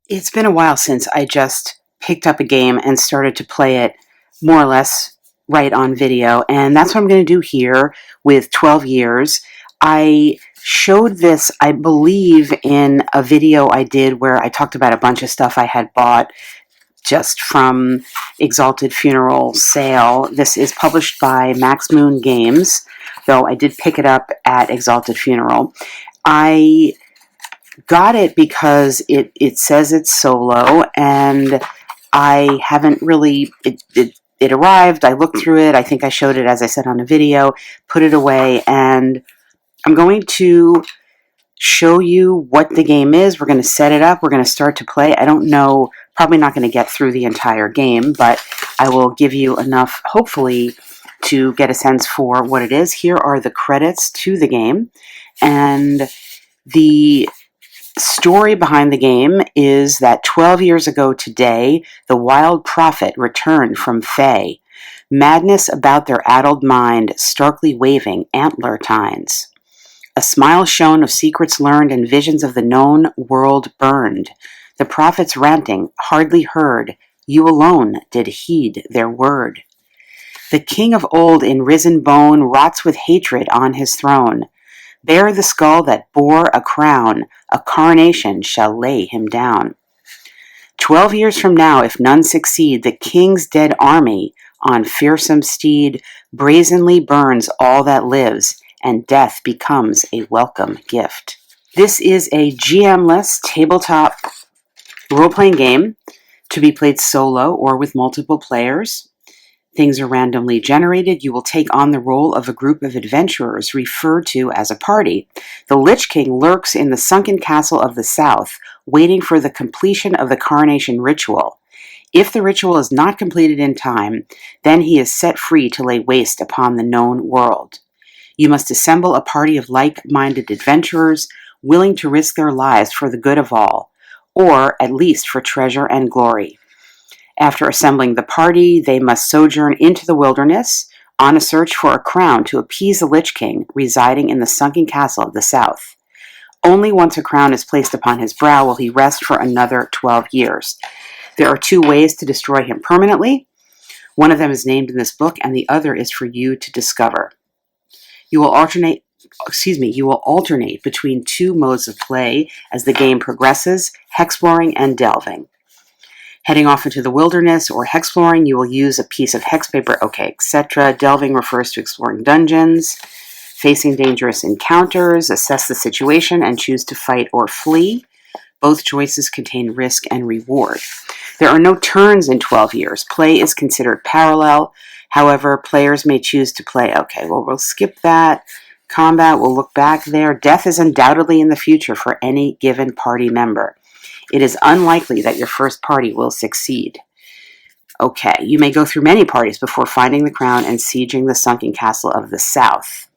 It's been a while since I just picked up a game and started to play it more or less right on video, and that's what I'm going to do here with 12 Years. I showed this, I believe, in a video I did where I talked about a bunch of stuff I had bought just from Exalted Funeral sale. This is published by Max Moon Games, though I did pick it up at Exalted Funeral. I got it because it says it's solo, and I haven't really, it arrived, I looked through it, I think I showed it as I said on a video, put it away, and I'm going to show you what the game is. We're going to set it up, we're going to start to play. I don't know, probably not going to get through the entire game, but I will give you enough, hopefully, to get a sense for what it is. Here are the credits to the game, and the story behind the game is that 12 years ago today, the wild prophet returned from Fae. Madness about their addled mind, starkly waving antler tines. A smile shone of secrets learned and visions of the known world burned. The prophets ranting, hardly heard, you alone did heed their word. The king of old in risen bone rots with hatred on his throne. Bear the skull that bore a crown, a coronation shall lay him down. 12 years from now, if none succeed, the king's dead army on fearsome steed brazenly burns all that lives, and death becomes a welcome gift. This is a GM-less tabletop role-playing game to be played solo or with multiple players. Things are randomly generated. You will take on the role of a group of adventurers referred to as a party. The Lich King lurks in the sunken castle of the south, waiting for the completion of the coronation ritual. If the ritual is not completed in time, then he is set free to lay waste upon the known world. You must assemble a party of like-minded adventurers willing to risk their lives for the good of all, or at least for treasure and glory. After assembling the party, they must sojourn into the wilderness on a search for a crown to appease the Lich King residing in the sunken castle of the south. Only once a crown is placed upon his brow will he rest for another 12 years. There are 2 ways to destroy him permanently. One of them is named in this book, and the other is for you to discover. You will alternate between 2 modes of play as the game progresses, hexploring and delving. Heading off into the wilderness or hexploring, you will use a piece of hex paper, etc. Delving refers to exploring dungeons, facing dangerous encounters, assess the situation, and choose to fight or flee. Both choices contain risk and reward. There are no turns in 12 years. Play is considered parallel. However, players may choose to play. We'll skip that. Combat, we'll look back there. Death is undoubtedly in the future for any given party member. It is unlikely that your first party will succeed. You may go through many parties before finding the crown and sieging the sunken castle of the south.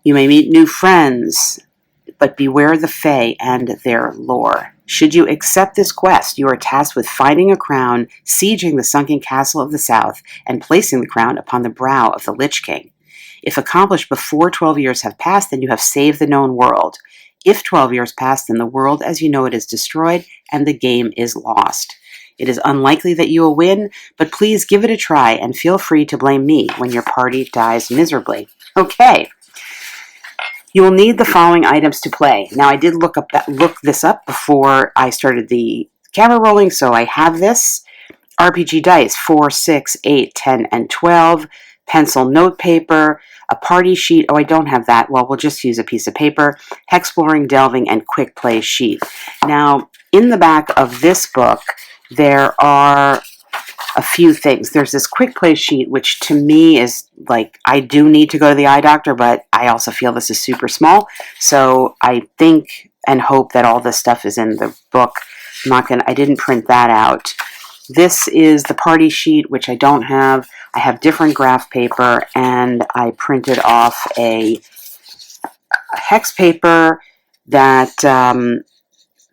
You may meet new friends, but beware the Fae and their lore. Should you accept this quest, you are tasked with finding a crown, sieging the sunken castle of the south, and placing the crown upon the brow of the Lich King. If accomplished before 12 years have passed, then you have saved the known world. If 12 years pass, then the world as you know it is destroyed and the game is lost. It is unlikely that you will win, but please give it a try and feel free to blame me when your party dies miserably. You will need the following items to play. Now, I did look this up before I started the camera rolling, so I have this. RPG dice, 4, 6, 8, 10, and 12. Pencil notepaper, a party sheet. I don't have that. Well, we'll just use a piece of paper. Hexploring, delving, and quick play sheet. Now, in the back of this book, there are a few things. There's this quick play sheet, which to me is like, I do need to go to the eye doctor, but I also feel this is super small. So I think and hope that all this stuff is in the book. I didn't print that out. This is the party sheet, which I don't have. I have different graph paper, and I printed off a hex paper that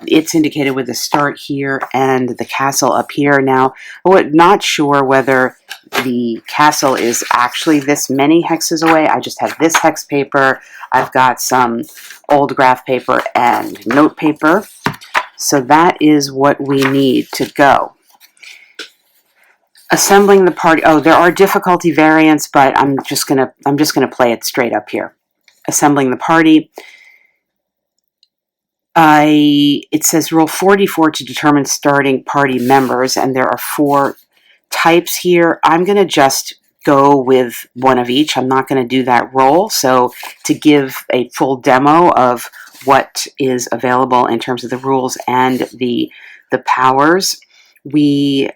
it's indicated with the start here and the castle up here. Now, I'm not sure whether the castle is actually this many hexes away. I just have this hex paper. I've got some old graph paper and note paper. So that is what we need to go. Assembling the party. Oh, there are difficulty variants, but I'm just gonna play it straight up here. Assembling the party. It says roll 44 to determine starting party members, and there are 4 types here. I'm going to just go with one of each. I'm not going to do that roll. So to give a full demo of what is available in terms of the rules and the powers, it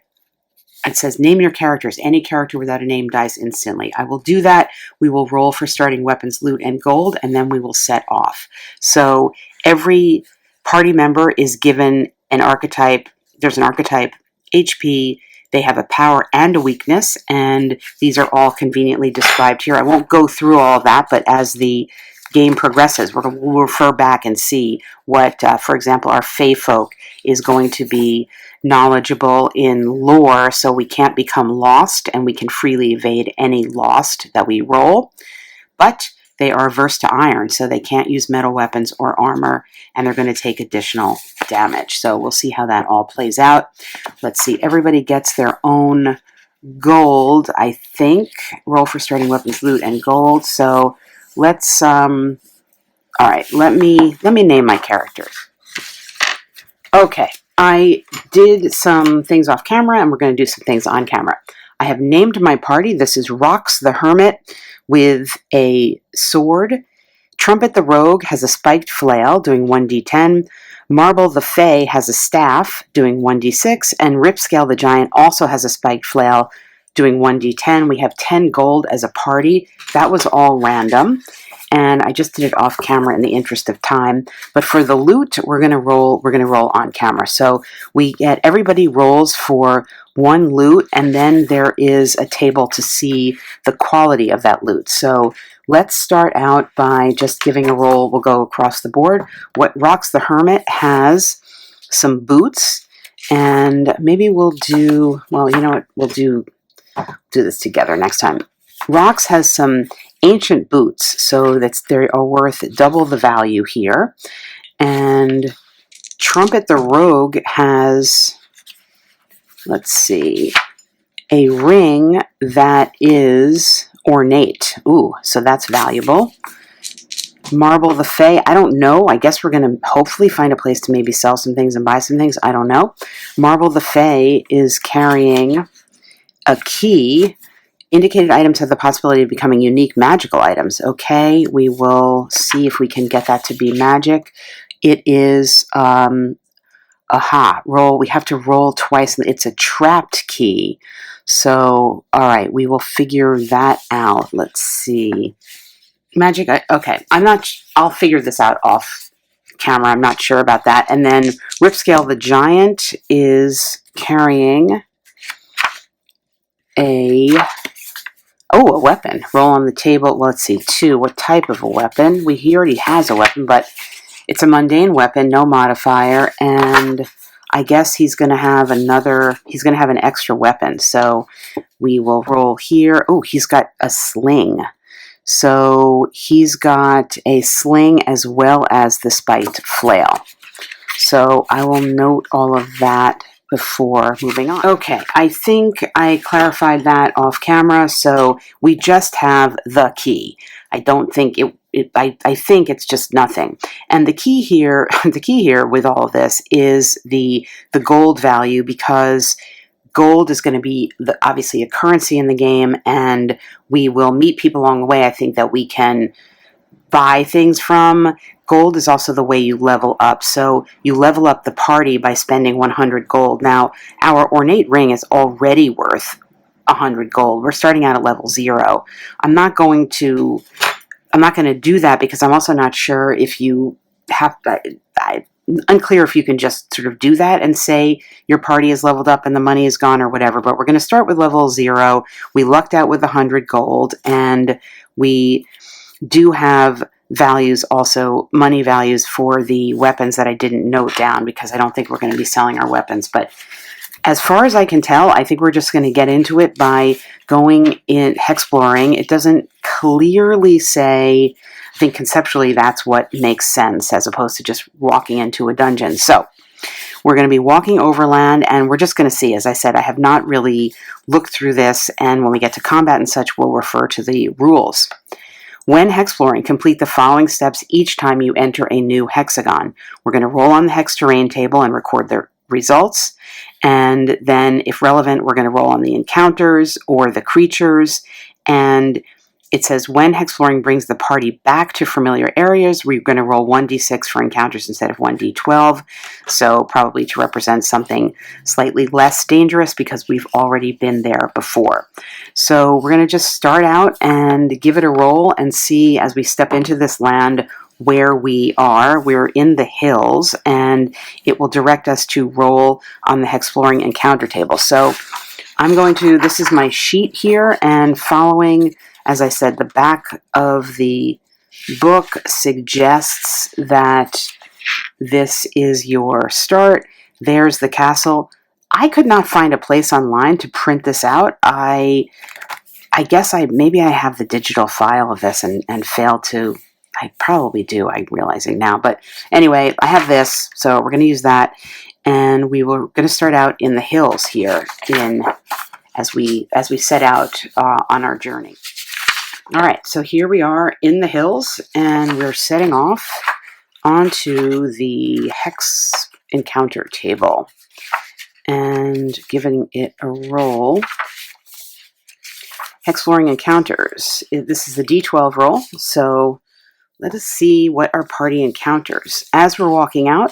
says name your characters. Any character without a name dies instantly. I will do that. We will roll for starting weapons, loot, and gold, and then we will set off. So every party member is given an archetype. There's an archetype, HP. They have a power and a weakness, and these are all conveniently described here. I won't go through all of that, but as the game progresses, we'll refer back and see what, for example, our Fey folk is going to be knowledgeable in lore, so we can't become lost, and we can freely evade any lost that we roll. But they are averse to iron, so they can't use metal weapons or armor, and they're going to take additional damage. So we'll see how that all plays out. Let's see. Everybody gets their own gold, I think. Roll for starting weapons, loot, and gold. So let's, all right, let me name my characters. Okay, I did some things off camera, and we're going to do some things on camera. I have named my party. This is Rox the Hermit with a sword. Trumpet the Rogue has a spiked flail, doing 1d10. Marble the Fey has a staff, doing 1d6. And Ripscale the Giant also has a spiked flail, doing 1d10. We have 10 gold as a party. That was all random. And I just did it off camera in the interest of time. But for the loot, we're gonna roll on camera. So everybody rolls for 1 loot, and then there is a table to see the quality of that loot. So let's start out by just giving a roll. We'll go across the board. What Rox the Hermit has some boots, and maybe we'll do, well, you know what, we'll do this together next time. Rox has some ancient boots, so they are worth double the value here. And Trumpet the Rogue has, let's see, a ring that is ornate. Ooh, so that's valuable. Marble the Fey, I don't know. I guess we're going to hopefully find a place to maybe sell some things and buy some things. I don't know. Marble the Fey is carrying a key. Indicated items have the possibility of becoming unique magical items. Okay, we will see if we can get that to be magic. It is, roll. We have to roll twice. It's a trapped key. So, all right, we will figure that out. Let's see. Magic, okay. I'll figure this out off camera. I'm not sure about that. And then Ripscale the Giant is carrying a weapon. Roll on the table. Well, let's see, 2. What type of a weapon? He already has a weapon, but it's a mundane weapon, no modifier, and I guess he's going to have an extra weapon. So we will roll here. Oh, he's got a sling. So he's got a sling as well as the spiked flail. So I will note all of that before moving on. Okay, I think I clarified that off camera, so we just have the key. I don't think I think it's just nothing. And the key here with all of this is the gold value, because gold is going to be obviously a currency in the game, and we will meet people along the way, I think, that we can buy things from. Gold is also the way you level up. So you level up the party by spending 100 gold. Now, our ornate ring is already worth 100 gold. We're starting out at level 0. I'm not going to do that because I'm also not sure if you have, unclear if you can just sort of do that and say your party is leveled up and the money is gone or whatever. But we're going to start with level 0. We lucked out with 100 gold, and we do have values, also money values, for the weapons that I didn't note down because I don't think we're going to be selling our weapons. But as far as I can tell, I think we're just going to get into it by going in hexploring. It doesn't clearly say. I think conceptually that's what makes sense as opposed to just walking into a dungeon. So We're going to be walking overland, and we're just going to see. As I said, I have not really looked through this, and when we get to combat and such, we'll refer to the rules. When hexploring, complete the following steps each time you enter a new hexagon. We're going to roll on the hex terrain table and record the results. And then, if relevant, we're going to roll on the encounters or the creatures. And it says when hexploring brings the party back to familiar areas, we're going to roll 1d6 for encounters instead of 1d12. So probably to represent something slightly less dangerous because we've already been there before. So we're going to just start out and give it a roll and see as we step into this land where we are. We're in the hills, and it will direct us to roll on the hexploring encounter table. So I'm going to, this is my sheet here, and following, as I said, the back of the book suggests that this is your start. There's the castle. I could not find a place online to print this out. I guess maybe I have the digital file of this and failed to. I probably do, I'm realizing now. But anyway, I have this, so we're going to use that. And we were going to start out in the hills here as we set out on our journey. All right, so here we are in the hills, and we're setting off onto the hex encounter table and giving it a roll. Hexploring encounters. This is the D12 roll, so let us see what our party encounters. As we're walking out,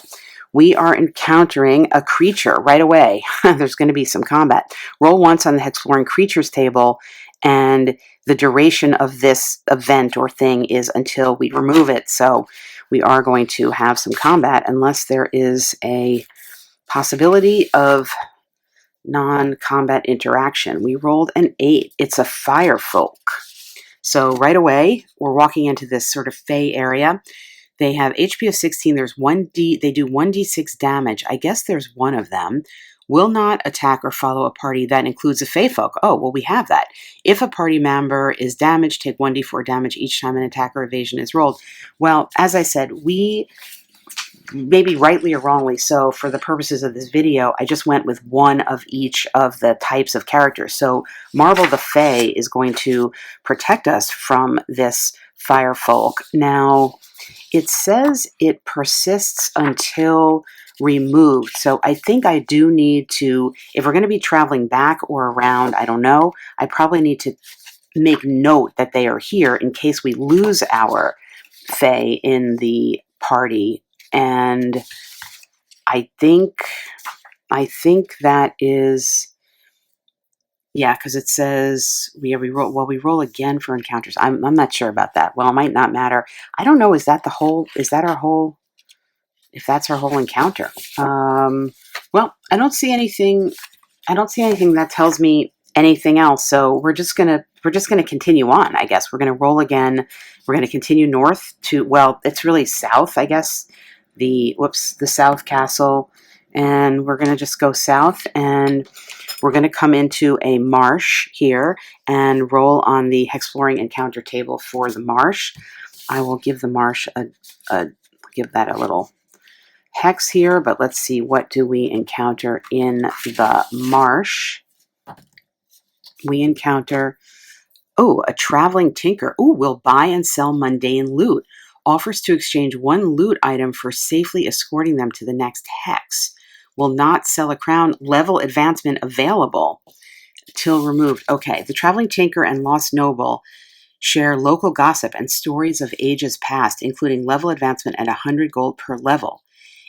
we are encountering a creature right away. There's going to be some combat. Roll once on the Hexploring Creatures table, and the duration of this event or thing is until we remove it. So we are going to have some combat unless there is a possibility of non-combat interaction. We rolled an 8. It's a fire folk. So right away, we're walking into this sort of fey area. They have HP of 16. There's they do 1d6 damage. I guess there's one of them. Will not attack or follow a party that includes a fey folk. Oh, well, we have that. If a party member is damaged, take 1d4 damage each time an attack or evasion is rolled. Well, as I said, we, maybe rightly or wrongly so, for the purposes of this video, I just went with one of each of the types of characters. So Marvel the Fae is going to protect us from this fire folk. Now, it says it persists until removed. So I think I do need to, if we're going to be traveling back or around, I don't know, I probably need to make note that they are here in case we lose our Fae in the party. And I think that is, yeah, because it says we roll. Well, we roll again for encounters. I'm not sure about that. Well, it might not matter. I don't know. Is that our whole? If that's our whole encounter. Well, I don't see anything. I don't see anything that tells me anything else. So we're just gonna continue on. I guess we're gonna roll again. We're gonna continue north to, well, it's really south, I guess. The South Castle, and we're going to just go south, and we're going to come into a marsh here and roll on the Hexploring Encounter table for the marsh. I will give the marsh give that a little hex here, but let's see, what do we encounter in the marsh? We encounter, a traveling tinker. Will buy and sell mundane loot. Offers to exchange one loot item for safely escorting them to the next hex. Will not sell a crown. Level advancement available till removed. Okay, the Traveling Tinker and Lost Noble share local gossip and stories of ages past, including level advancement at 100 gold per level.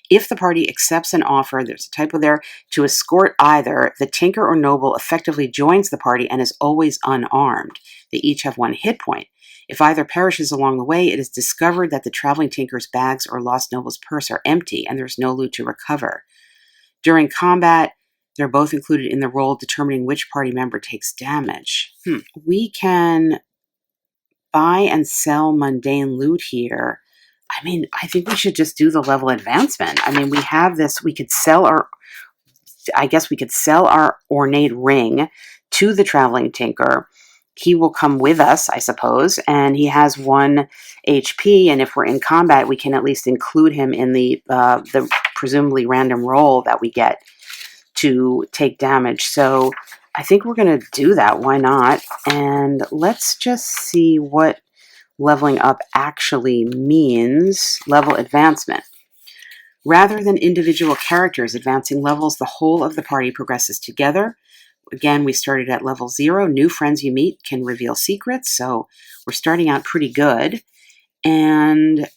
If the party accepts an offer, there's a typo there, to escort either, the Tinker or Noble effectively joins the party and is always unarmed. They each have 1 hit point. If either perishes along the way, it is discovered that the Traveling Tinker's bags or Lost Noble's purse are empty and there's no loot to recover. During combat, they're both included in the roll determining which party member takes damage. We can buy and sell mundane loot here. I mean, I think we should just do the level advancement. I mean, we have this, we could sell our ornate ring to the Traveling Tinker. He will come with us, I suppose, and he has 1 HP, and if we're in combat, we can at least include him in the presumably random roll that we get to take damage. So I think we're going to do that. Why not? And let's just see what leveling up actually means. Level advancement. Rather than individual characters advancing levels, the whole of the party progresses together. Again, we started at level 0. New friends you meet can reveal secrets, so we're starting out pretty good. And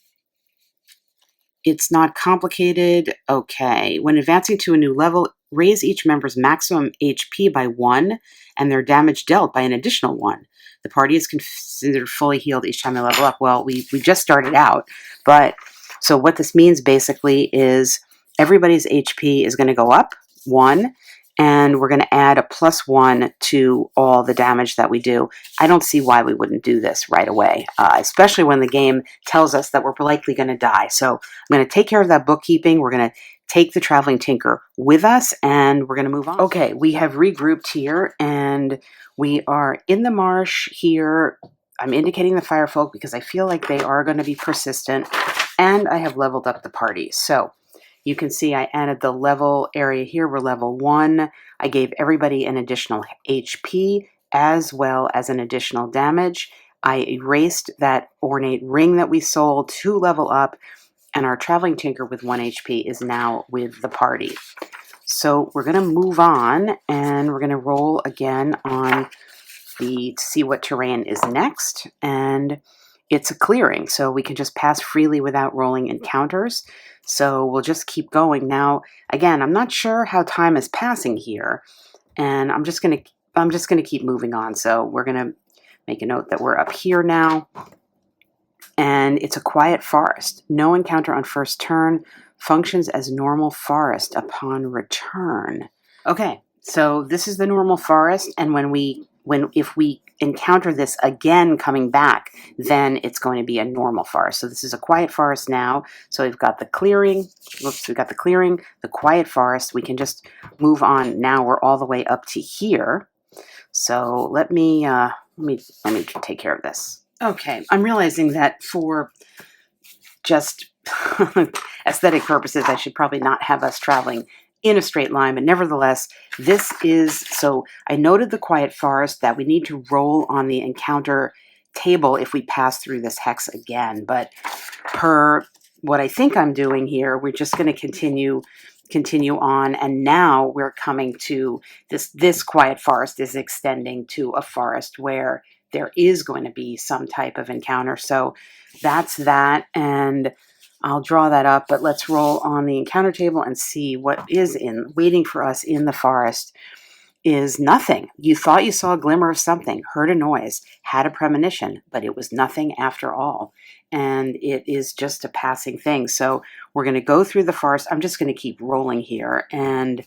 it's not complicated. Okay. When advancing to a new level, raise each member's maximum HP by 1 and their damage dealt by an additional 1. The party is considered fully healed each time they level up. Well, we just started out, but so what this means basically is everybody's HP is going to go up 1, and we're going to add a +1 to all the damage that we do. I don't see why we wouldn't do this right away, especially when the game tells us that we're likely going to die. So I'm going to take care of that bookkeeping. We're going to take the Traveling Tinker with us, and we're going to move on. Okay, we have regrouped here, and we are in the marsh here. I'm indicating the firefolk because I feel like they are going to be persistent, and I have leveled up the party. So you can see I added the level area here. We're level 1. I gave everybody an additional HP as well as an additional damage. I erased that ornate ring that we sold to level up, and our Traveling Tinker with 1 HP is now with the party. So we're going to move on, and we're going to roll again on to see what terrain is next, and it's a clearing, so we can just pass freely without rolling encounters. So we'll just keep going. Now, again, I'm not sure how time is passing here, and I'm just gonna keep moving on. So we're gonna make a note that we're up here now, and it's a quiet forest. No encounter on first turn. Functions as normal forest upon return. Okay, so this is the normal forest, and if we encounter this again coming back, then it's going to be a normal forest. So this is a quiet forest now. So we've got the clearing. Whoops, we've got the clearing, the quiet forest. We can just move on. Now we're all the way up to here. So let me take care of this. Okay, I'm realizing that for just aesthetic purposes, I should probably not have us traveling in a straight line, but nevertheless, this is, so I noted the quiet forest that we need to roll on the encounter table if we pass through this hex again, but per what I think I'm doing here, we're just going to continue on, and now we're coming to this quiet forest is extending to a forest where there is going to be some type of encounter. So that's that, and I'll draw that up, but let's roll on the encounter table and see what is waiting for us in the forest is nothing. You thought you saw a glimmer of something, heard a noise, had a premonition, but it was nothing after all. And it is just a passing thing. So we're going to go through the forest. I'm just going to keep rolling here, and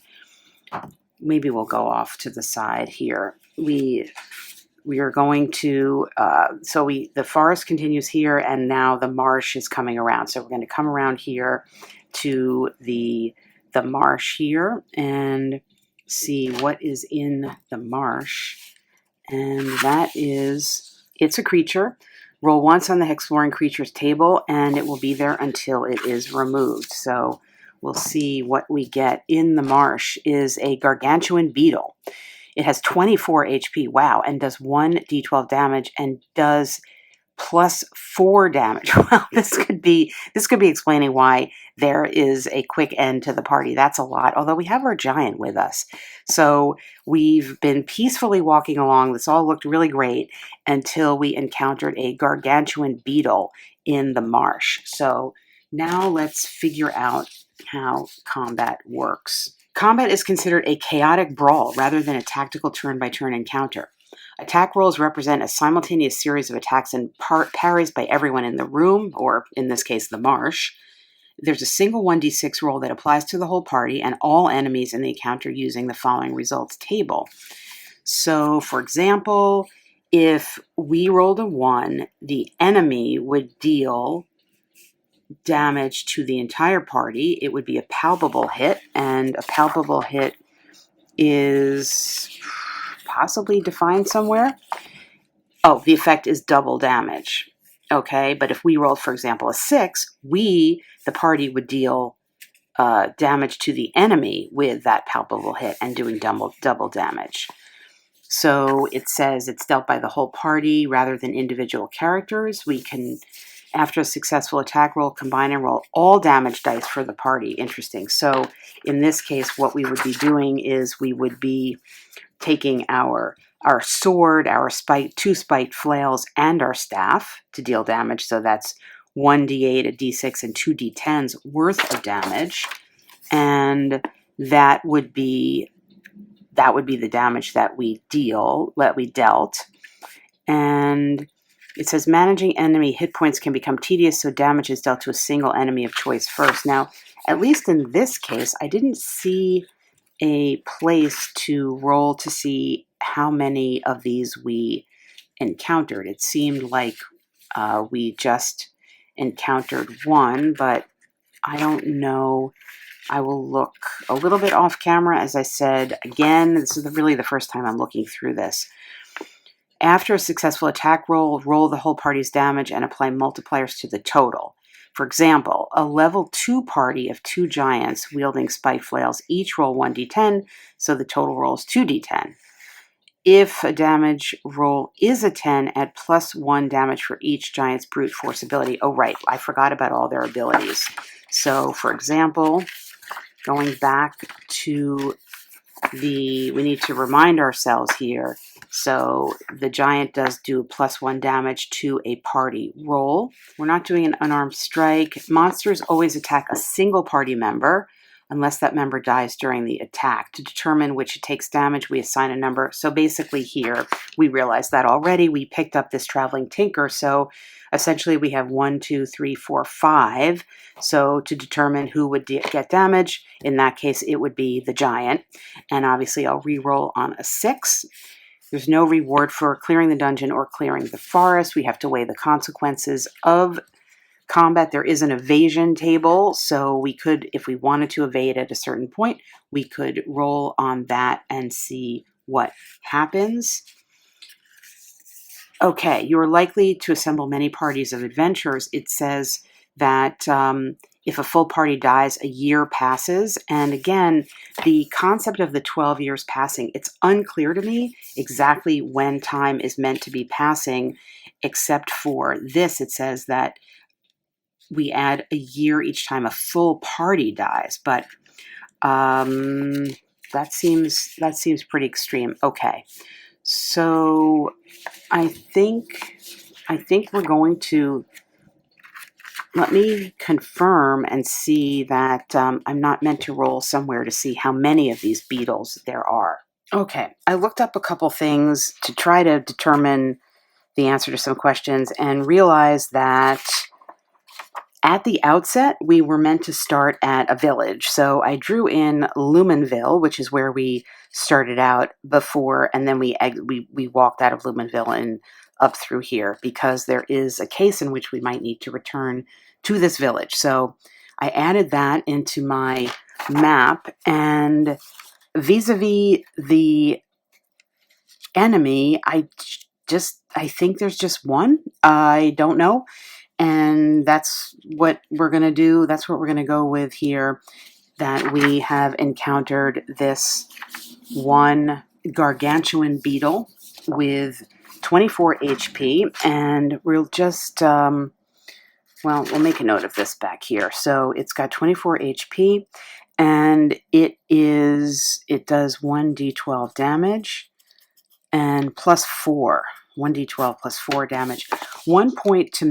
maybe we'll go off to the side here. We are going to, the forest continues here, and now the marsh is coming around. So we're going to come around here to the marsh here and see what is in the marsh. And it's a creature. Roll once on the Exploring Creatures table, and it will be there until it is removed. So we'll see what we get. In the marsh is a Gargantuan Beetle. It has 24 HP, wow, and does 1d12 damage and does +4 damage. Well, this could be explaining why there is a quick end to the party. That's a lot, although we have our giant with us. So we've been peacefully walking along. This all looked really great until we encountered a Gargantuan Beetle in the marsh. So now let's figure out how combat works. Combat is considered a chaotic brawl rather than a tactical turn-by-turn encounter. Attack rolls represent a simultaneous series of attacks and parries by everyone in the room, or in this case, the marsh. There's a single 1d6 roll that applies to the whole party and all enemies in the encounter using the following results table. So, for example, if we rolled a 1, the enemy would deal damage to the entire party. It would be a palpable hit, and a palpable hit is possibly defined somewhere. Oh, the effect is double damage. Okay, but if we rolled, for example, a 6, the party would deal damage to the enemy with that palpable hit and doing double damage. So it says it's dealt by the whole party rather than individual characters. We can, after a successful attack roll, combine and roll all damage dice for the party. Interesting. So in this case, what we would be doing is we would be taking our sword, our two spiked flails, and our staff to deal damage. So that's 1d8, a d6, and 2d10s worth of damage. And that would be the damage that we dealt. And it says managing enemy hit points can become tedious, so damage is dealt to a single enemy of choice first. Now, at least in this case, I didn't see a place to roll to see how many of these we encountered. It seemed like we just encountered one, but I don't know. I will look a little bit off camera. As I said, again, this is really the first time I'm looking through this. After a successful attack roll, roll the whole party's damage and apply multipliers to the total. For example, a level 2 party of 2 giants wielding spike flails each roll 1d10, so the total roll is 2d10. If a damage roll is a 10, add +1 damage for each giant's brute force ability. Oh, right, I forgot about all their abilities. So, for example, going back to we need to remind ourselves here. So the giant does do +1 damage to a party roll. We're not doing an unarmed strike. Monsters always attack a single party member unless that member dies during the attack. To determine which it takes damage, we assign a number. So basically here, we realized that already. We picked up this traveling tinker. So essentially we have 1, 2, 3, 4, 5. So to determine who would get damage, in that case, it would be the giant. And obviously I'll re-roll on a 6. There's no reward for clearing the dungeon or clearing the forest. We have to weigh the consequences of combat. There is an evasion table, so we could, if we wanted to evade at a certain point, we could roll on that and see what happens. Okay, you are likely to assemble many parties of adventurers. It says that if a full party dies, a year passes. And again, the concept of the 12 years passing, it's unclear to me exactly when time is meant to be passing, except for this. It says that we add a year each time a full party dies, but that seems pretty extreme. Okay, so I think we're going to let me confirm and see that I'm not meant to roll somewhere to see how many of these beetles there are. Okay, I looked up a couple things to try to determine the answer to some questions and realized that at the outset, we were meant to start at a village. So I drew in Lumenville, which is where we started out before, and then we walked out of Lumenville and up through here because there is a case in which we might need to return to this village. So I added that into my map, and vis-a-vis the enemy, I think there's just one. I don't know. And that's what we're going to do. That's what we're going to go with here, that we have encountered this one Gargantuan Beetle with 24 HP. And we'll just, we'll make a note of this back here. So it's got 24 HP, and it does 1d12 damage and +4. 1d12 +4 damage. 1 point to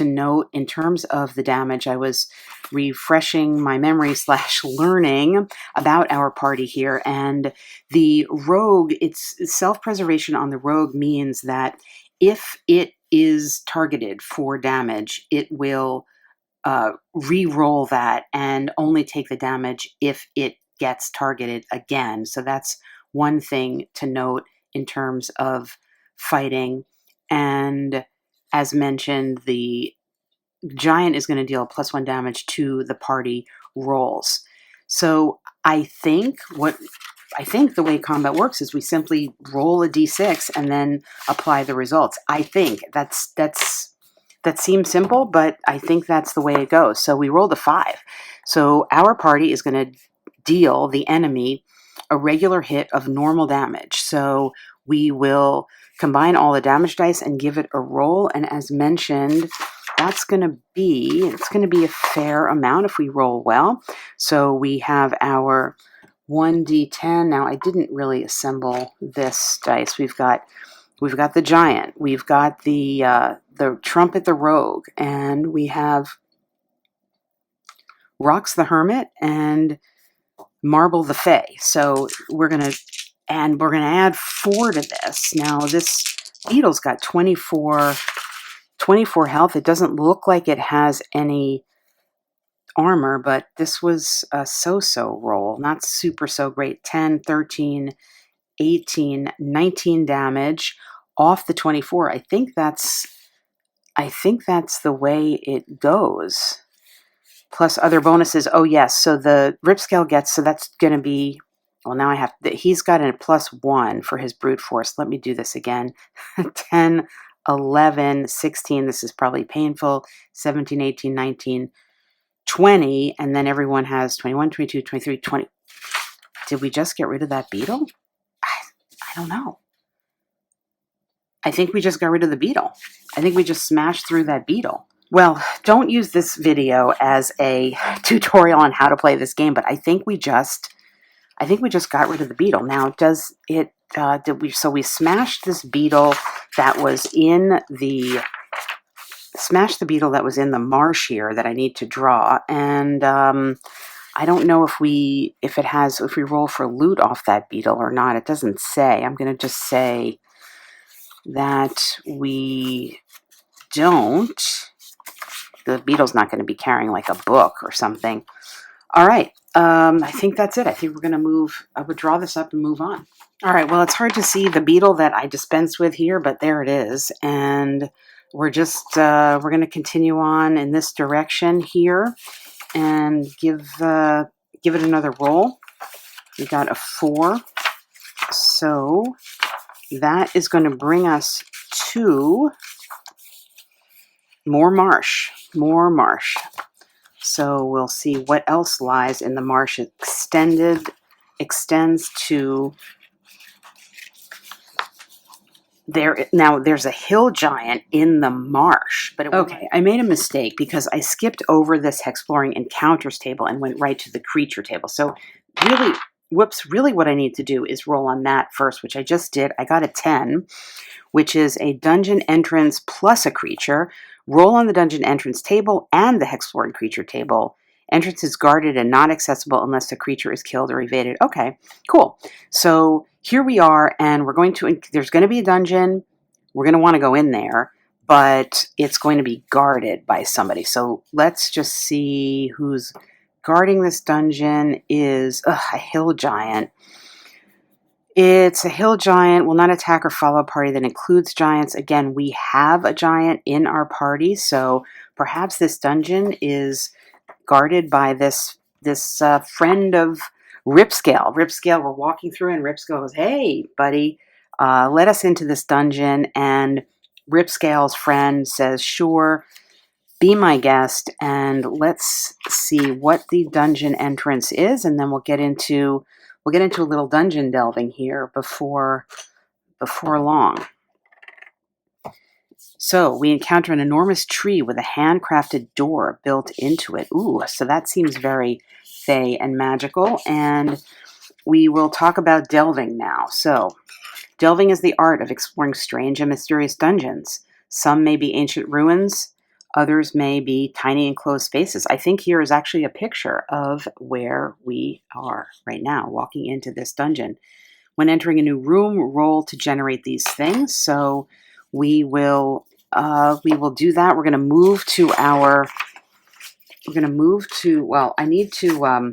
note in terms of the damage, I was refreshing my memory / learning about our party here, and the rogue, it's self-preservation on the rogue means that if it is targeted for damage, it will re-roll that and only take the damage if it gets targeted again. So that's one thing to note in terms of fighting. And as mentioned, the giant is going to deal +1 damage to the party rolls. So I think the way combat works is we simply roll a d6 and then apply the results. I think that's that seems simple, but I think that's the way it goes. So we rolled a 5. So our party is going to deal the enemy a regular hit of normal damage. So we will combine all the damage dice and give it a roll. And as mentioned, it's going to be a fair amount if we roll well. So we have our 1d10. Now I didn't really assemble this dice. We've got the giant, we've got the trumpet, the rogue, and we have Rox the hermit and Marble the Fae. So we're gonna add 4 to this. Now this beetle's got 24 health. It doesn't look like it has any armor, but this was a so-so roll, not super so great. 10, 13, 18, 19 damage off the 24. I think that's the way it goes. Plus other bonuses. Oh yes, so the rip scale gets, so that's going to be, well now he's got a +1 for his brute force. Let me do this again. 10, 11, 16, this is probably painful. 17, 18, 19, 20, and then everyone has 21, 22, 23, 20. Did we just get rid of that beetle? I don't know. I think we just got rid of the beetle. I think we just smashed through that beetle. Well, don't use this video as a tutorial on how to play this game, but I think we just got rid of the beetle. Now, does it, so we smashed this beetle that was in the, marsh here that I need to draw, and I don't know if we roll for loot off that beetle or not. It doesn't say. I'm going to just say that we don't. The beetle's not going to be carrying like a book or something. All right. I think that's it. I think we're going to move. I would draw this up and move on. All right. Well, it's hard to see the beetle that I dispensed with here, but there it is. And we're just, we're going to continue on in this direction here and give it another roll. We got a 4. So that is going to bring us to more marsh. So we'll see what else lies in the marsh. Extends to there. Now there's a hill giant in the marsh, but okay, I made a mistake because I skipped over this hexploring encounters table and went right to the creature table. So really what I need to do is roll on that first, which I just did. I got a 10, which is a dungeon entrance plus a creature. Roll on the dungeon entrance table and the hexploring creature table. Entrance is guarded and not accessible unless the creature is killed or evaded. Okay, cool. So here we are, and there's going to be a dungeon. We're going to want to go in there, but it's going to be guarded by somebody. So let's just see who's guarding this dungeon. Is a hill giant. It's a hill giant, will not attack or follow a party that includes giants. Again, we have a giant in our party, so perhaps this dungeon is guarded by this friend of Ripscale. Ripscale, we're walking through, and Ripscale goes, "Hey, buddy, let us into this dungeon." And Ripscale's friend says, "Sure, be my guest." And let's see what the dungeon entrance is, and then we'll get into a little dungeon delving here before long. So we encounter an enormous tree with a handcrafted door built into it. Ooh, so that seems very fey and magical. And we will talk about delving now. So delving is the art of exploring strange and mysterious dungeons. Some may be ancient ruins. Others may be tiny enclosed spaces. I think here is actually a picture of where we are right now, walking into this dungeon. When entering a new room, roll to generate these things. So we will do that. We're going to move to well, I need to,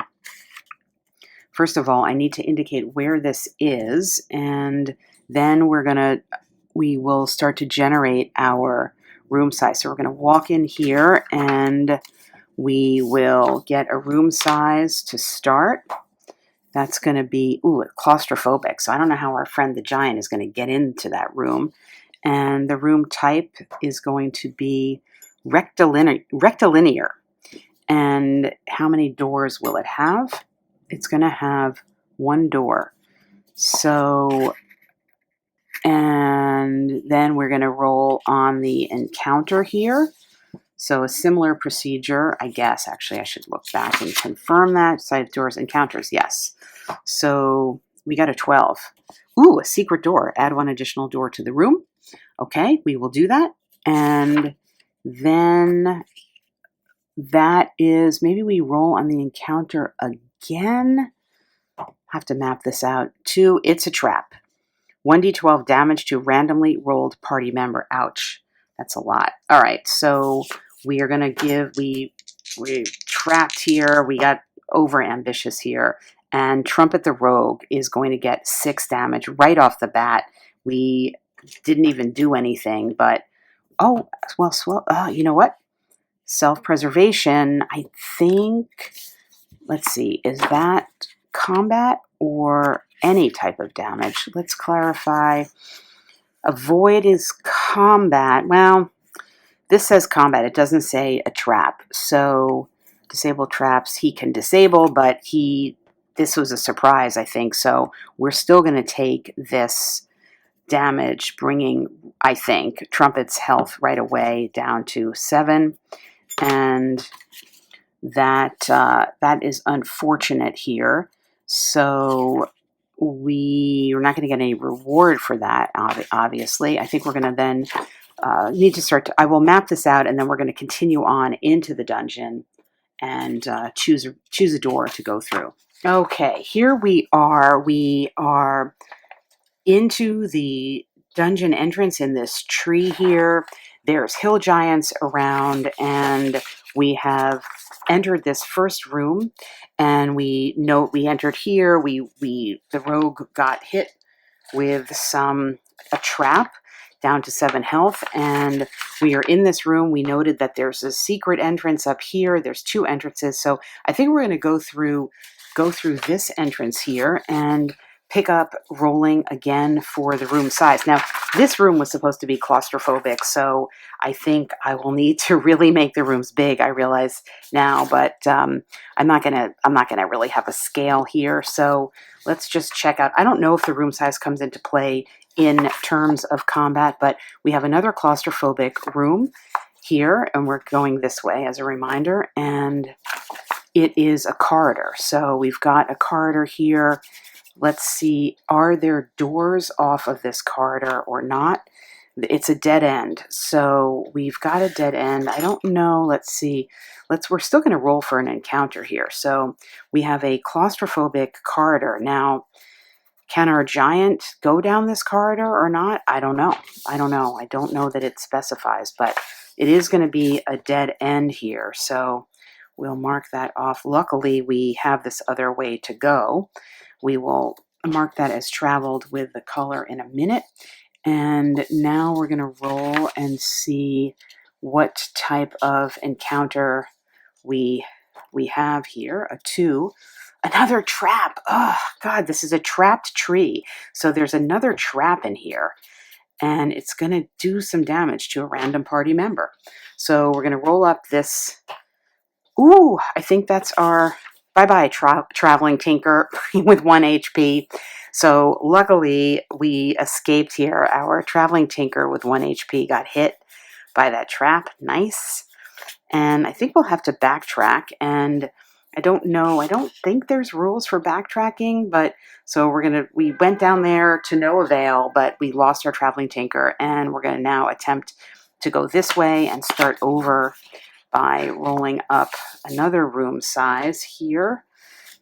first of all, I need to indicate where this is, and then we will start to generate our room size. So we're going to walk in here, and we will get a room size to start. That's going to be, claustrophobic. So I don't know how our friend the giant is going to get into that room. And the room type is going to be rectilinear. And how many doors will it have? It's going to have one door. So, and then we're going to roll on the encounter here. So a similar procedure, I guess. Actually, I should look back and confirm that. Side doors, encounters, yes. So we got a 12. Ooh, a secret door. Add one additional door to the room. Okay, we will do that. And then that is, maybe we roll on the encounter again. Have to map this out. 2, it's a trap. 1d12 damage to randomly rolled party member. Ouch. That's a lot. All right, so we are going to give, we trapped here. We got over ambitious here. And Trumpet the Rogue is going to get 6 damage right off the bat. We didn't even do anything, but, oh, well, you know what? Self-preservation, I think, let's see, is that combat or any type of damage? Let's clarify. Avoid is combat. Well, this says combat. It doesn't say a trap. So disable traps he can disable, but this was a surprise, I think. So we're still going to take this damage, bringing, I think, Trumpet's health right away down to 7. And that is unfortunate here. So we're not going to get any reward for that, obviously. I think we're going to then need to start. I will map this out, and then we're going to continue on into the dungeon and choose a door to go through. Okay, here we are. We are into the dungeon entrance in this tree here. There's hill giants around, and we have entered this first room, and we note we entered here. The rogue got hit with a trap down to 7 health, and we are in this room. We noted that there's a secret entrance up here. There's 2 entrances, so I think we're going to go through this entrance here and pick up rolling again for the room size. Now, this room was supposed to be claustrophobic, so I think I will need to really make the rooms big. I realize now, but I'm not gonna really have a scale here. So let's just check out. I don't know if the room size comes into play in terms of combat, but we have another claustrophobic room here, and we're going this way as a reminder, and it is a corridor. So we've got a corridor here. Let's see, are there doors off of this corridor or not? It's a dead end. So we've got a dead end. I don't know. Let's see. We're still going to roll for an encounter here. So we have a claustrophobic corridor. Now, can our giant go down this corridor or not? I don't know. I don't know that it specifies, but it is going to be a dead end here. So we'll mark that off. Luckily, we have this other way to go. We will mark that as traveled with the color in a minute. And now we're going to roll and see what type of encounter we have here. A 2. Another trap. Oh, God, this is a trapped tree. So there's another trap in here. And it's going to do some damage to a random party member. So we're going to roll up this. Ooh, I think that's our bye-bye traveling tinker with 1 HP. So luckily we escaped here. Our traveling tinker with 1 HP got hit by that trap. Nice. And I think we'll have to backtrack, and I don't know. I don't think there's rules for backtracking, but so we went down there to no avail, but we lost our traveling tinker, and we're going to now attempt to go this way and start over by rolling up another room size here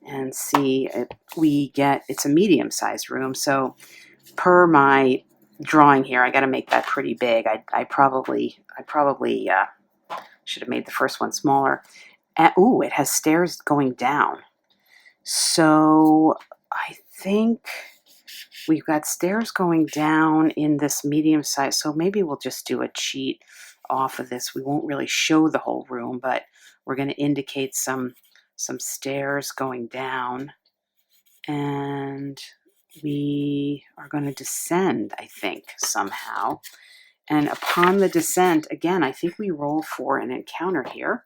and see if we get, it's a medium-sized room. So per my drawing here, I got to make that pretty big. I probably should have made the first one smaller. And, ooh, it has stairs going down. So I think we've got stairs going down in this medium size. So maybe we'll just do a cheat off of this. We won't really show the whole room, but we're going to indicate some stairs going down. And we are going to descend, I think, somehow. And upon the descent, again, I think we roll for an encounter here.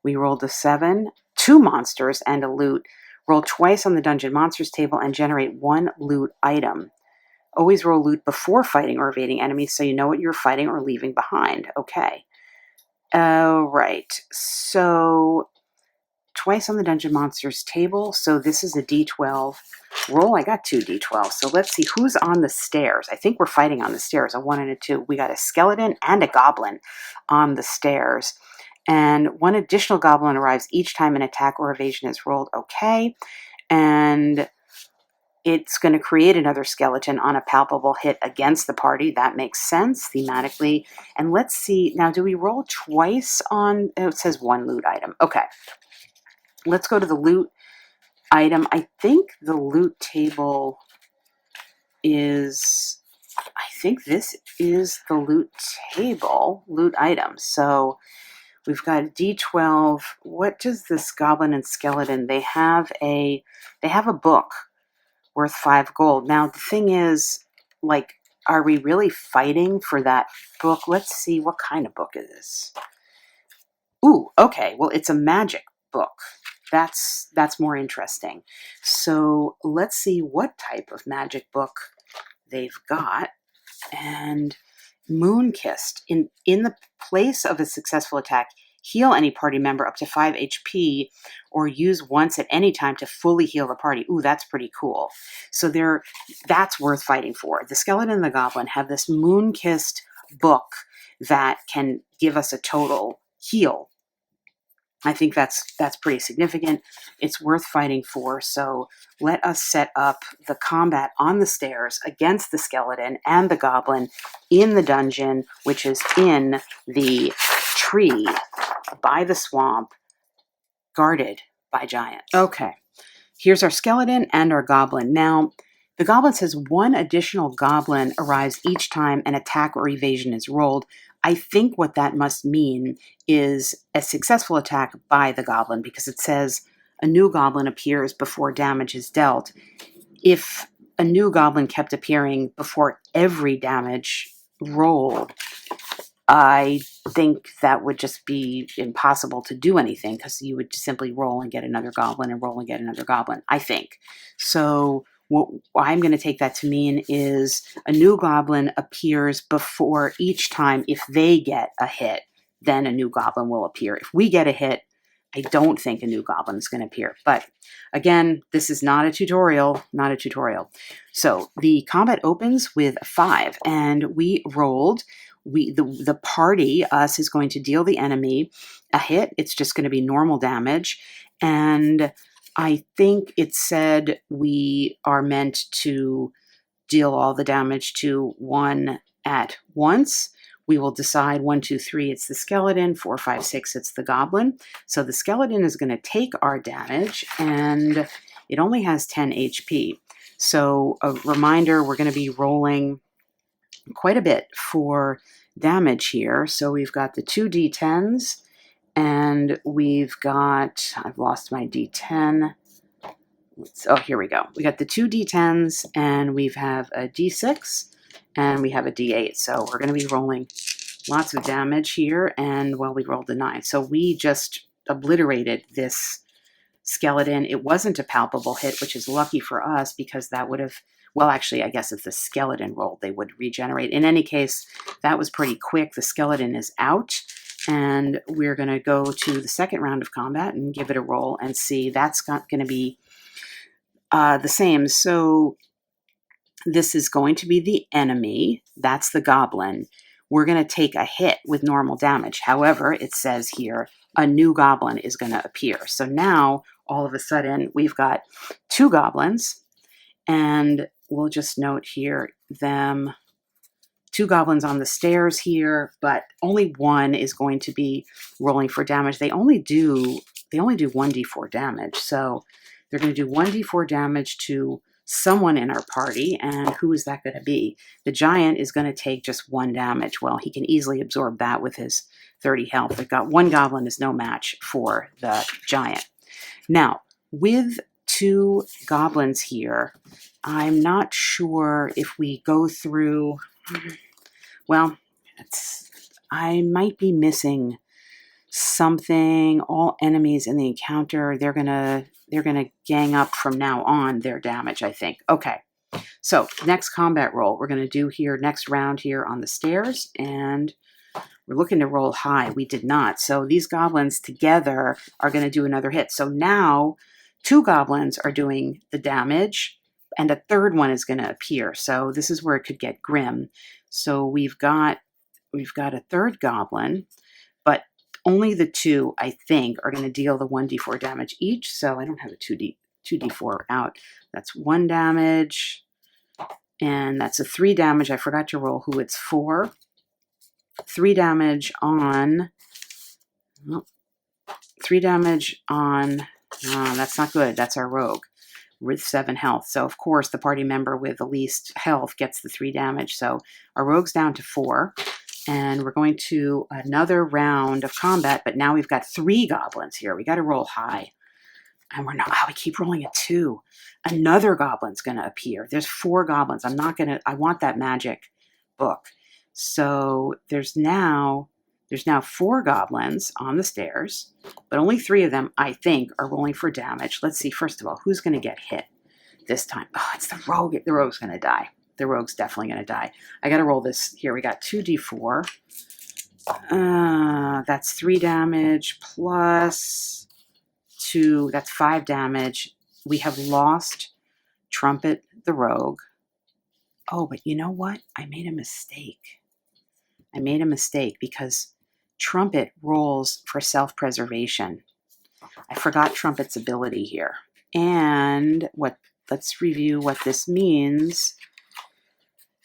We rolled a 7, 2 monsters, and a loot. Roll twice on the dungeon monsters table and generate 1 loot item. Always roll loot before fighting or evading enemies so you know what you're fighting or leaving behind. Okay. Right. So twice on the dungeon monsters table. So this is a D12 roll. I got 2 D12. So let's see who's on the stairs. I think we're fighting on the stairs, a 1 and a 2. We got a skeleton and a goblin on the stairs. And 1 additional goblin arrives each time an attack or evasion is rolled. Okay. And it's going to create another skeleton on a palpable hit against the party. That makes sense thematically. And let's see. Now, do we roll twice on... Oh, it says 1 loot item. Okay. Let's go to the loot item. I think the loot table is... I think this is the loot table, loot item. So we've got a D12. What does this goblin and skeleton... They have a book worth 5 gold. Now, the thing is, like, are we really fighting for that book? Let's see, what kind of book is this? Ooh, okay. Well, it's a magic book. That's more interesting. So let's see what type of magic book they've got. And Moonkissed. In the place of a successful attack, heal any party member up to 5 HP or use once at any time to fully heal the party. Ooh, that's pretty cool. So that's worth fighting for. The skeleton and the goblin have this Moonkissed book that can give us a total heal. I think that's pretty significant. It's worth fighting for. So let us set up the combat on the stairs against the skeleton and the goblin in the dungeon, which is in the tree by the swamp, guarded by giants. Okay, here's our skeleton and our goblin. Now, the goblin says 1 additional goblin arrives each time an attack or evasion is rolled. I think what that must mean is a successful attack by the goblin, because it says a new goblin appears before damage is dealt. If a new goblin kept appearing before every damage rolled, I think that would just be impossible to do anything, because you would simply roll and get another goblin and roll and get another goblin, I think. So what I'm going to take that to mean is a new goblin appears before each time. If they get a hit, then a new goblin will appear. If we get a hit, I don't think a new goblin is going to appear. But again, this is not a tutorial, So the combat opens with 5, and we rolled. The party, us, is going to deal the enemy a hit. It's just going to be normal damage. And I think it said we are meant to deal all the damage to 1 at once. We will decide 1, 2, 3, it's the skeleton, 4, 5, 6, it's the goblin. So the skeleton is going to take our damage, and it only has 10 HP. So a reminder, we're going to be rolling quite a bit for damage here. So we've got the 2 D10s, and we've got, I've lost my D10. Oh, here we go. We got the 2 D10s, and we have a D6, and we have a D8. So we're going to be rolling lots of damage here, and well, we rolled a 9. So we just obliterated this skeleton. It wasn't a palpable hit, which is lucky for us, because that would have, well, actually, I guess if the skeleton rolled, they would regenerate. In any case, that was pretty quick. The skeleton is out, and we're going to go to the second round of combat and give it a roll and see. That's going to be the same. So this is going to be the enemy. That's the goblin. We're going to take a hit with normal damage. However, it says here, a new goblin is going to appear. So now, all of a sudden, we've got 2 goblins, and we'll just note here 2 goblins on the stairs here, but only 1 is going to be rolling for damage. They only do 1d4 damage. So they're going to do 1d4 damage to someone in our party, and who is that going to be? The giant is going to take just 1 damage. Well, he can easily absorb that with his 30 health. We've got 1 goblin is no match for the giant. Now, with 2 goblins here, I'm not sure if we go through, well, I might be missing something. All enemies in the encounter, they're gonna gang up from now on their damage, I think. Okay, so next combat roll we're gonna do here, next round here on the stairs, and we're looking to roll high. We did not. So these goblins together are going to do another hit. So now 2 goblins are doing the damage and a third one is going to appear. So this is where it could get grim. So we've got a third goblin, but only the 2, I think, are going to deal the 1d4 damage each. So I don't have a 2d4 out. That's 1 damage, and that's a 3 damage. I forgot to roll who it's for. 3 damage on, oh, 3 damage on, that's not good. That's our rogue with 7 health. So of course the party member with the least health gets the 3 damage. So our rogue's down to 4, and we're going to another round of combat, but now we've got 3 goblins here. We got to roll high. And we're not, we keep rolling a 2. Another goblin's going to appear. There's 4 goblins. I want that magic book. So there's now 4 goblins on the stairs, but only 3 of them, I think, are rolling for damage. Let's see, first of all, who's going to get hit this time? Oh, it's the rogue. The rogue's going to die. The rogue's definitely going to die. I got to roll this here. We got 2d4. That's 3 damage plus 2. That's 5 damage. We have lost Trumpet the rogue. Oh, but you know what? I made a mistake. Because Trumpet rolls for self-preservation. I forgot Trumpet's ability here. And let's review what this means.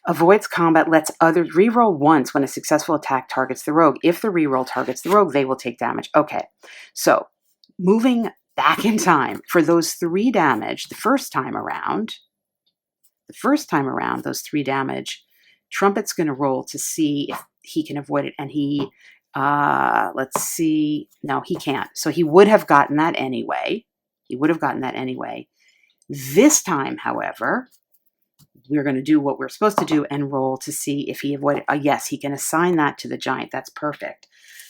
Avoids combat, lets others reroll once when a successful attack targets the rogue. If the reroll targets the rogue, they will take damage. Okay, so moving back in time for those 3 damage, the first time around, those 3 damage, Trumpet's going to roll to see if he can avoid it. And he, let's see, no, he can't. So he would have gotten that anyway. This time, however, we're going to do what we're supposed to do and roll to see if he avoided. Yes, he can assign that to the giant. That's perfect.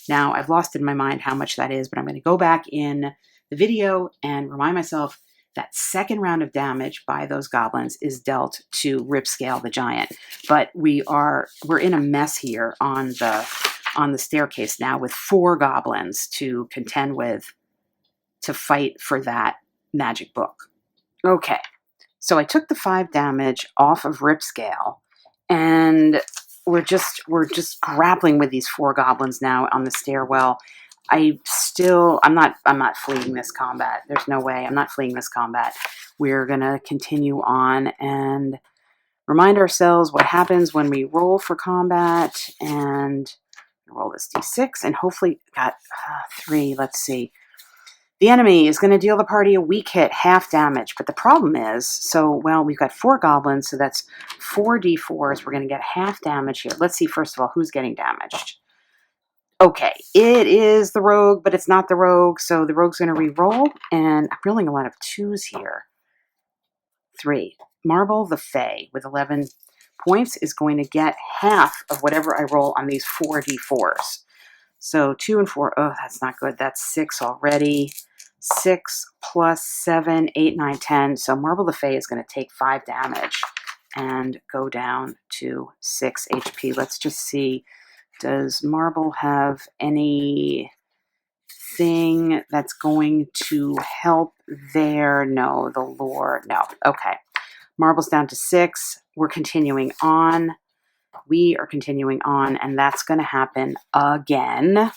Now, I've lost in my mind how much that is, but I'm going to go back in the video and remind myself that second round of damage by those goblins is dealt to Ripscale the giant. But we're in a mess here on the staircase now with 4 goblins to contend with, to fight for that magic book. Okay, so I took the 5 damage off of Ripscale, and we're just grappling with these 4 goblins now on the stairwell. I'm not fleeing this combat. There's no way. I'm not fleeing this combat. We're going to continue on and remind ourselves what happens when we roll for combat, and roll this d6, and hopefully got 3. Let's see. The enemy is going to deal the party a weak hit, half damage. But the problem is, we've got 4 goblins, so that's 4d4s. We're going to get half damage here. Let's see, first of all, who's getting damaged. Okay, it is the rogue, but it's not the rogue, so the rogue's going to re-roll, and I'm rolling a lot of 2s here. 3. Marble the Fae with 11 points is going to get half of whatever I roll on these 4d4s. So 2 and 4, oh, that's not good. That's 6 already. 6 plus 7, 8, 9, 10. So Marble the Fae is going to take 5 damage and go down to 6 HP. Let's just see. Does Marble have anything that's going to help there? No, the lore, no. Okay. Marble's down to 6. We're continuing on. We are continuing on, and that's going to happen again.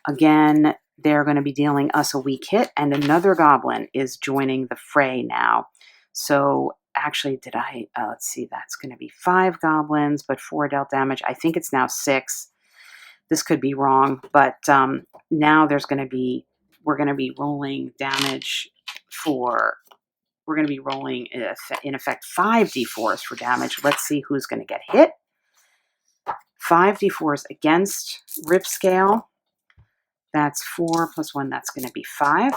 Again, they're going to be dealing us a weak hit, and another goblin is joining the fray now. So actually, let's see, that's going to be 5 goblins, but 4 dealt damage. I think it's now 6. This could be wrong, but now we're going to be rolling damage we're going to be rolling, in effect, 5d4s for damage. Let's see who's going to get hit. 5d4s against Ripscale. That's 4 plus 1, that's going to be 5.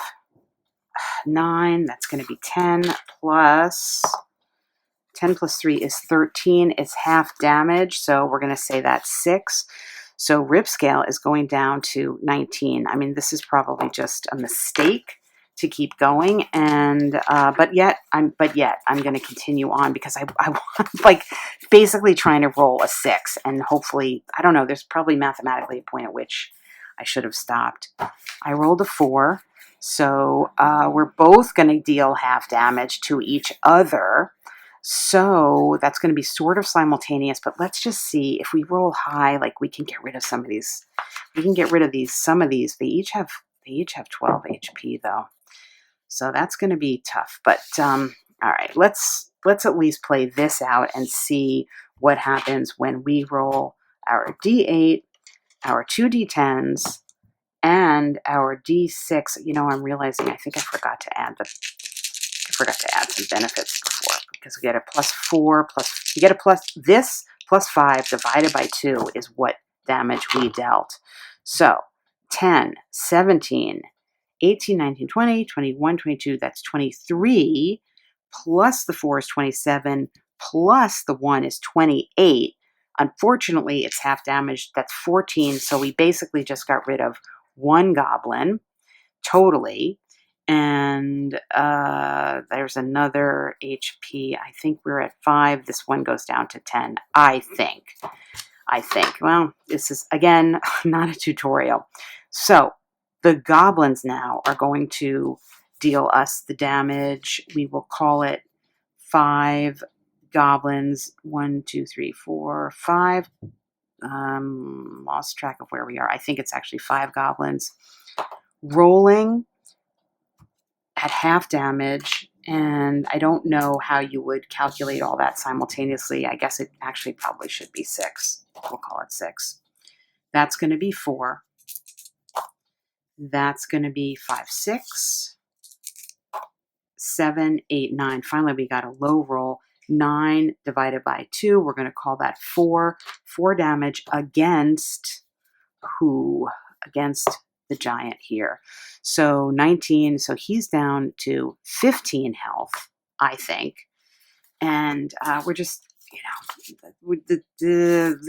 9, that's going to be 10 plus 10 plus 3 is 13. It's half damage, so we're going to say that's 6. So rip scale is going down to 19. I mean, this is probably just a mistake to keep going, and but yet I'm going to continue on because I want, like, basically trying to roll a 6, and hopefully, I don't know, there's probably mathematically a point at which I should have stopped. I rolled a 4, so we're both going to deal half damage to each other. So that's going to be sort of simultaneous, but let's just see if we roll high, like we can get rid of some of these. We can get rid of these. Some of these, they each have 12 HP though. So that's going to be tough, but all right, let's at least play this out and see what happens when we roll our D8, our 2 D10s, and our D6. You know, I'm realizing I think I forgot to add some benefits before, because we get a +4 plus, you get a plus, this plus 5 divided by 2 is what damage we dealt. So 10, 17, 18, 19, 20, 21, 22, that's 23, plus the 4 is 27, plus the 1 is 28. Unfortunately, it's half damage, that's 14, so we basically just got rid of 1 goblin, totally. And there's another HP. I think we're at 5. This one goes down to 10, I think. Well, this is, again, not a tutorial. So the goblins now are going to deal us the damage. We will call it 5 goblins. 1, 2, 3, 4, 5. Lost track of where we are. I think it's actually 5 goblins. Rolling at half damage, and I don't know how you would calculate all that simultaneously. I guess it actually probably should be 6. We'll call it 6. That's going to be 4. That's going to be 5, 6, 7, 8, 9. Finally, we got a low roll. 9 divided by 2. We're going to call that 4. 4 damage against who? Against the giant here. So 19. So he's down to 15 health, I think. And we're just, this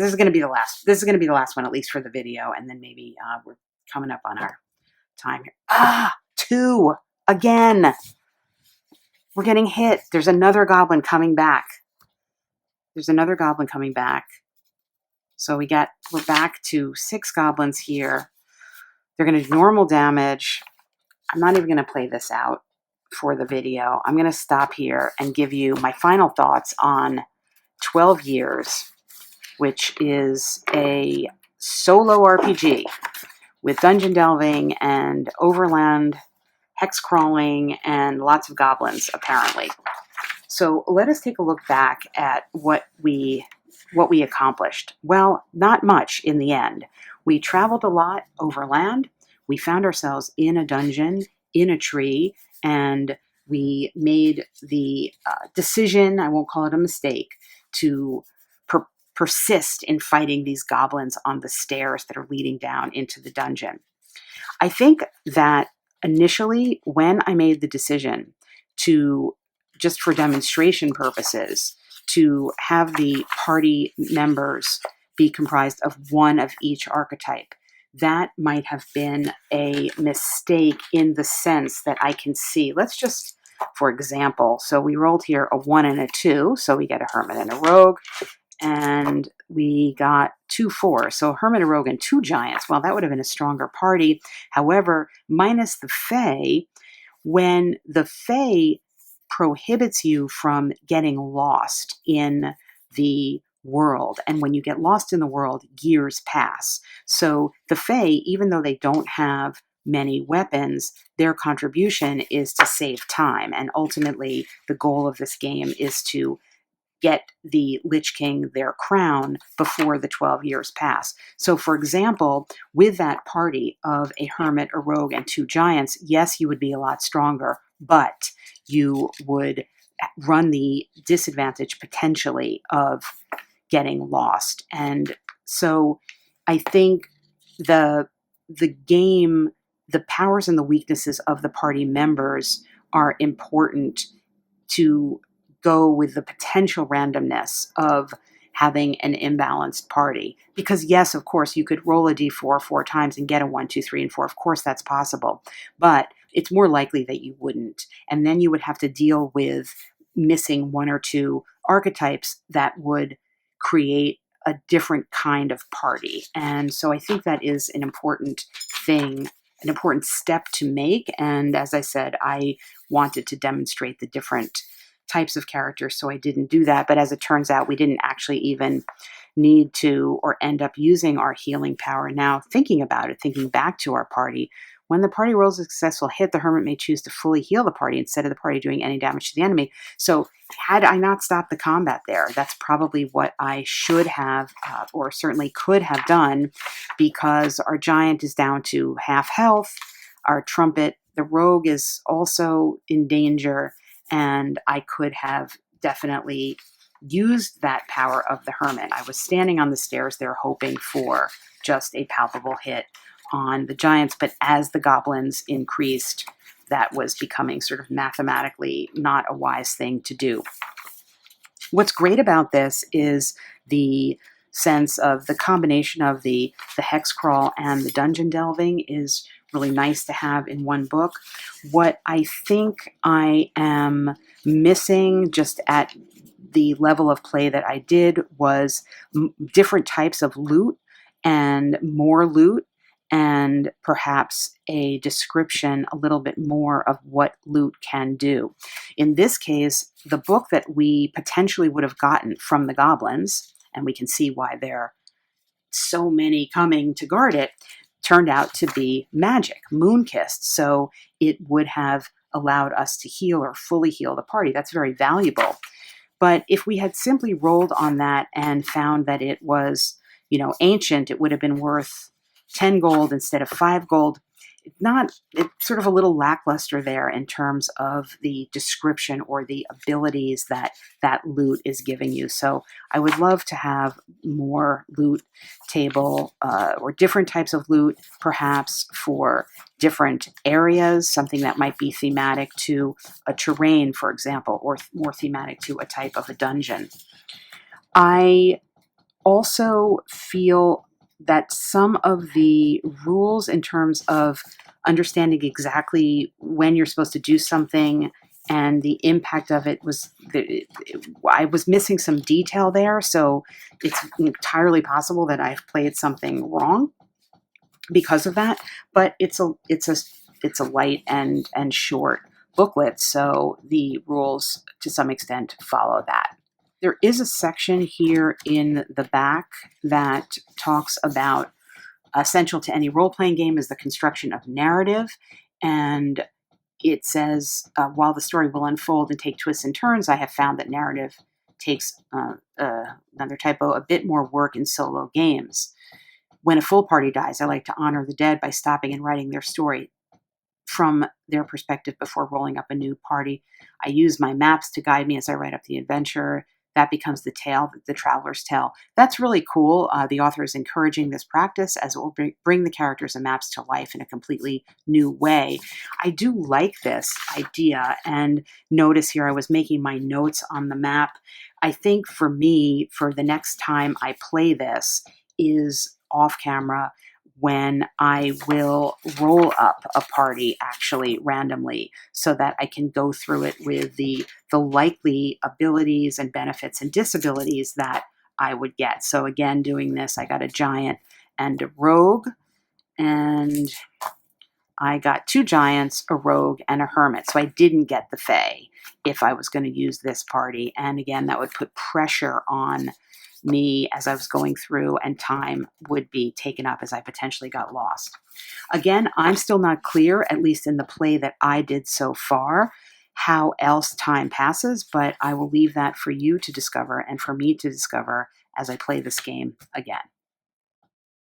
is going to be the last. This is going to be the last one, at least for the video. And then maybe we're coming up on our time here. 2 again. We're getting hit. There's another goblin coming back. So we're back to 6 goblins here. They're going to do normal damage. I'm not even going to play this out for the video. I'm going to stop here and give you my final thoughts on 12 Years, which is a solo RPG with dungeon delving and overland hex crawling and lots of goblins, apparently. So let us take a look back at what we accomplished. Well, not much in the end. We traveled a lot overland. We found ourselves in a dungeon, in a tree, and we made the decision, I won't call it a mistake, to persist in fighting these goblins on the stairs that are leading down into the dungeon. I think that initially, when I made the decision to, just for demonstration purposes, to have the party members be comprised of one of each archetype, that might have been a mistake in the sense that I can see. Let's just, for example, so we rolled here a 1 and a 2, so we get a hermit and a rogue, and we got 2 4. So a hermit, a rogue, and 2 giants. Well, that would have been a stronger party. However, minus the Fae, when the Fae prohibits you from getting lost in the world, and when you get lost in the world, years pass. So the Fae, even though they don't have many weapons, their contribution is to save time. And ultimately, the goal of this game is to get the Lich King their crown before the 12 years pass. So, for example, with that party of a hermit, a rogue, and 2 giants, yes, you would be a lot stronger, but you would run the disadvantage potentially of getting lost. And so I think the game, the powers and the weaknesses of the party members are important to go with the potential randomness of having an imbalanced party. Because yes, of course, you could roll a d4 4 times and get a 1, 2, 3, and 4. Of course, that's possible. But it's more likely that you wouldn't. And then you would have to deal with missing 1 or 2 archetypes that would create a different kind of party. And so I think that is an important thing, an important step to make. And as I said, I wanted to demonstrate the different types of characters, so I didn't do that. But as it turns out, we didn't actually even need to or end up using our healing power. Now, thinking about it, thinking back to our party, when the party rolls a successful hit, the hermit may choose to fully heal the party instead of the party doing any damage to the enemy. So had I not stopped the combat there, that's probably what I should have, or certainly could have done, because our giant is down to half health. Our trumpet, the rogue, is also in danger, and I could have definitely used that power of the hermit. I was standing on the stairs there hoping for just a palpable hit on the giants, but as the goblins increased, that was becoming sort of mathematically not a wise thing to do. What's great about this is the sense of the combination of the hex crawl and the dungeon delving is really nice to have in one book. What I think I am missing just at the level of play that I did was different types of loot and more loot, and perhaps a description a little bit more of what loot can do. In this case, the book that we potentially would have gotten from the goblins, and we can see why there are so many coming to guard it, turned out to be magic, moon-kissed. So it would have allowed us to heal or fully heal the party. That's very valuable. But if we had simply rolled on that and found that it was, ancient, it would have been worth 10 gold instead of 5 gold. It's sort of a little lackluster there in terms of the description or the abilities that loot is giving you. So I would love to have more loot table or different types of loot, perhaps for different areas, something that might be thematic to a terrain, for example, or more thematic to a type of a dungeon. I also feel that some of the rules in terms of understanding exactly when you're supposed to do something and the impact of it I was missing some detail there. So it's entirely possible that I've played something wrong because of that. But it's a light and short booklet, so the rules to some extent follow that. There is a section here in the back that talks about essential to any role-playing game is the construction of narrative. And it says, while the story will unfold and take twists and turns, I have found that narrative takes, another typo, a bit more work in solo games. When a full party dies, I like to honor the dead by stopping and writing their story from their perspective before rolling up a new party. I use my maps to guide me as I write up the adventure. That becomes the tale that the travelers tell. That's really cool. The author is encouraging this practice as it will bring the characters and maps to life in a completely new way. I do like this idea, and notice here I was making my notes on the map. I think for me, for the next time I play this, is off camera, when I will roll up a party actually randomly so that I can go through it with the likely abilities and benefits and disabilities that I would get. So again, doing this, I got a giant and a rogue, and I got 2 giants, a rogue, and a hermit. So I didn't get the fae if I was going to use this party. And again, that would put pressure on me as I was going through, and time would be taken up as I potentially got lost. Again, I'm still not clear, at least in the play that I did so far, how else time passes, but I will leave that for you to discover and for me to discover as I play this game again.